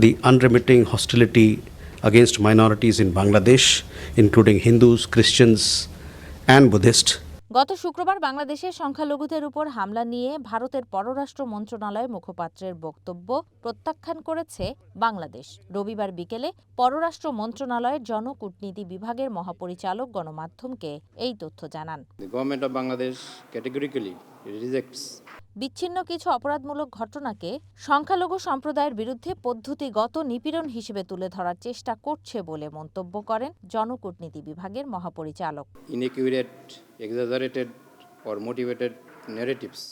the unremitting hostility against minorities in Bangladesh, including Hindus, Christians, and Buddhists. গত শুক্রবার বাংলাদেশের সংখ্যালঘুদের উপর হামলা নিয়ে ভারতের পররাষ্ট্র মন্ত্রণালয়ের মুখপাত্রের বক্তব্য প্রত্যাখ্যান করেছে বাংলাদেশ। রবিবার বিকেলে পররাষ্ট্র মন্ত্রণালয়ের জনকূটনীতি বিভাগের মহাপরিচালক গণমাধ্যমকে এই তথ্য জানান। The government of Bangladesh categorically rejects বিচ্ছিন্ন কিছু অপরাধমূলক ঘটনাকে সংখ্যালঘু সম্প্রদায়ের বিরুদ্ধে পদ্ধতিগত নিপীড়ন হিসেবে তুলে ধরার চেষ্টা করছে বলে মন্তব্য করেন জনকূটনীতি বিভাগের মহাপরিচালক। inaccurate, exaggerated or motivated narratives.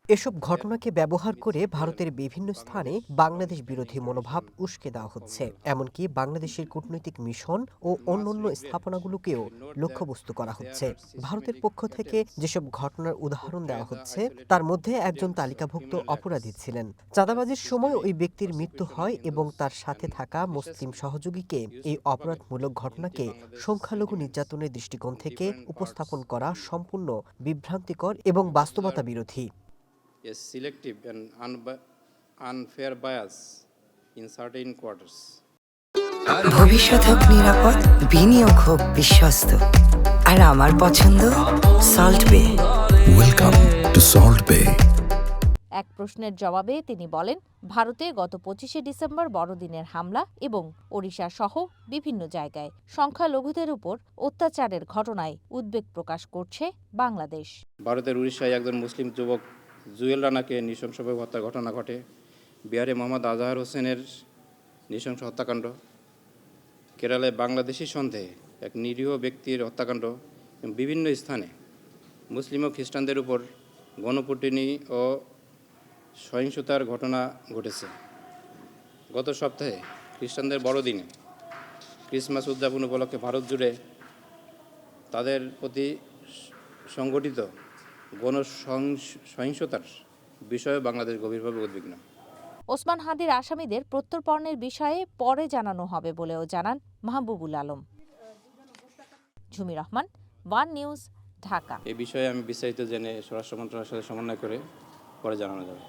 এসব ঘটনাকে ব্যবহার করে ভারতের বিভিন্ন স্থানে বাংলাদেশ বিরোধী মনোভাব উস্কে দেওয়া হচ্ছে। এমনকি বাংলাদেশের কূটনৈতিক মিশন ও অন্যান্য স্থাপনাগুলোকেও লক্ষ্যবস্তু করা হচ্ছে। ভারতের পক্ষ থেকে যেসব ঘটনার উদাহরণ দেওয়া হচ্ছে তার মধ্যে একজন তালিকাভুক্ত অপরাধী ছিলেন। চাঁদাবাজির সময় ওই ব্যক্তির মৃত্যু হয় এবং তার সাথে থাকা মুসলিম সহযোগীকে এই অপরাধমূলক ঘটনাকে সংখ্যালঘু নির্যাতনের দৃষ্টিকোণ থেকে উপস্থাপন করা সম্পূর্ণ বিভ্রান্তিকর এবং বাস্তবতা বিরোধী। A selective and unfair bias in certain quarters. ভবিষ্যৎ হোক নিরাপদ, বিনিয়োগ হোক বিশ্বস্ত, আর আমার পছন্দ সল্ট বে। ওয়েলকাম টু সল্ট বে। এক প্রশ্নের জবাবে তিনি বলেন, ভারতে গত 25শে ডিসেম্বর বড়দিনের হামলা এবং ওড়িশা সহ বিভিন্ন জায়গায় সংখ্যালঘুদের উপর অত্যাচারের ঘটনায় উদ্বেগ প্রকাশ করছে বাংলাদেশ। ভারতের উড়িষ্যায় একজন মুসলিম যুবক জুয়েল রানাকে নৃশংসভাবে হত্যার ঘটনা ঘটে। বিহারে মোহাম্মদ আজহার হোসেনের নৃশংস হত্যাকাণ্ড। কেরালায় বাংলাদেশি সন্দেহে এক নিরীহ ব্যক্তির হত্যাকাণ্ড। বিভিন্ন স্থানে মুসলিম ও খ্রিস্টানদের উপর গণপিটুনি ও সহিংসতার ঘটনা ঘটেছে। গত সপ্তাহে খ্রিস্টানদের বড়দিনে ক্রিসমাস উদযাপন উপলক্ষে ভারত জুড়ে তাদের প্রতি সংগঠিত সহিংসতার বিষয়ে বাংলাদেশ গভীরভাবে উদ্বিগ্ন। ওসমান হাদির আসামিদের প্রত্যর্পণের বিষয়ে পরে জানানো হবে বলেও জানান মাহবুবুল আলম। ঝুমি Rahman, one news, Dhaka. এই বিষয়ে আমি বিস্তারিত জেনে স্বরাষ্ট্র মন্ত্রণালয়ের সাথে সমন্বয় করে পরে জানানো যাবে।